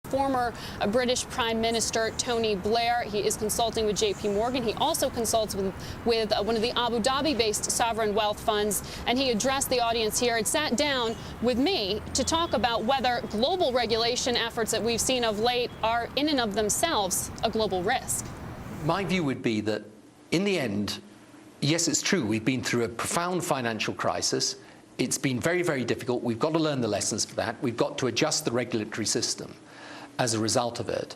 Former British Prime Minister Tony Blair. He is consulting with JP Morgan. He also consults with one of the Abu Dhabi-based sovereign wealth funds, and he addressed the audience here and sat down with me to talk about whether global regulation efforts that we've seen of late are in and of themselves a global risk. My view would be that in the end, yes, it's true, we've been through a profound financial crisis. It's been very, very difficult. We've got to learn the lessons for that. We've got to adjust the regulatory system as a result of it.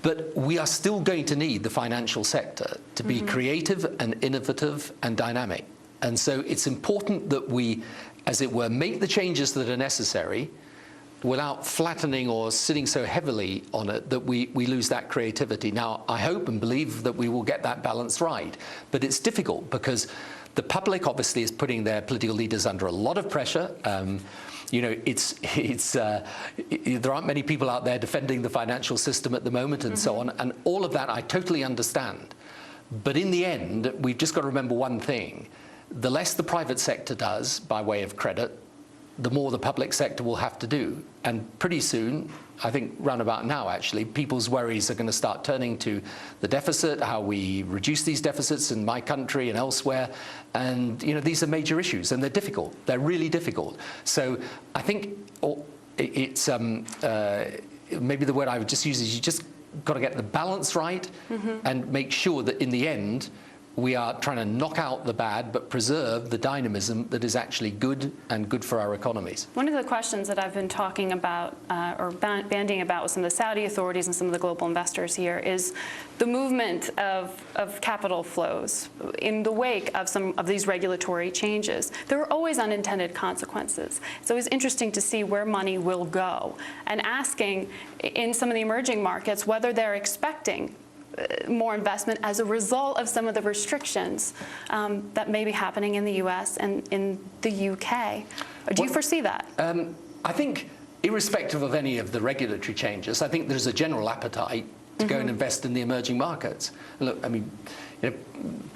But we are still going to need the financial sector to be creative and innovative and dynamic. And so it's important that we, as it were, make the changes that are necessary without flattening or sitting so heavily on it that we lose that creativity. Now, I hope and believe that we will get that balance right. But it's difficult because the public obviously is putting their political leaders under a lot of pressure. You know, there aren't many people out there defending the financial system at the moment and so on, and all of that I totally understand. But in the end, we've just got to remember one thing. The less the private sector does by way of credit, the more the public sector will have to do. And pretty soon, I think round about now actually, people's worries are going to start turning to the deficit, how we reduce these deficits in my country and elsewhere. And you know, these are major issues and they're difficult. They're really difficult. So I think it's maybe the word I would just use is you just got to get the balance right and make sure that in the end, we are trying to knock out the bad, but preserve the dynamism that is actually good and good for our economies. One of the questions that I've been talking about or bandying about with some of the Saudi authorities and some of the global investors here is the movement of capital flows in the wake of some of these regulatory changes. There are always unintended consequences. It's always interesting to see where money will go and asking in some of the emerging markets whether they're expecting more investment as a result of some of the restrictions that may be happening in the US and in the UK. Do you foresee that? I think, irrespective of any of the regulatory changes, I think there's a general appetite to go and invest in the emerging markets. Look, I mean, you know,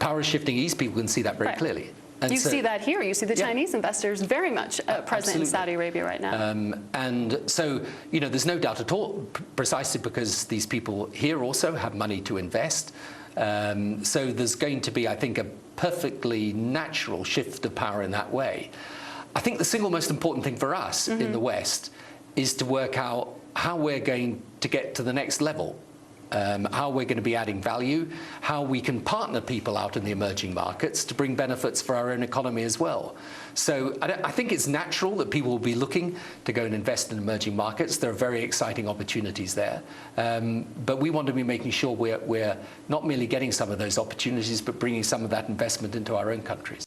power is shifting east, people can see that very clearly. And you see that here. You see the Chinese investors very much present in Saudi Arabia right now. And so, you know, there's no doubt at all, precisely because these people here also have money to invest. So there's going to be, I think, a perfectly natural shift of power in that way. I think the single most important thing for us in the West is to work out how we're going to get to the next level. How we're going to be adding value, how we can partner people out in the emerging markets to bring benefits for our own economy as well. So I think it's natural that people will be looking to go and invest in emerging markets. There are very exciting opportunities there. But we want to be making sure we're not merely getting some of those opportunities, but bringing some of that investment into our own countries.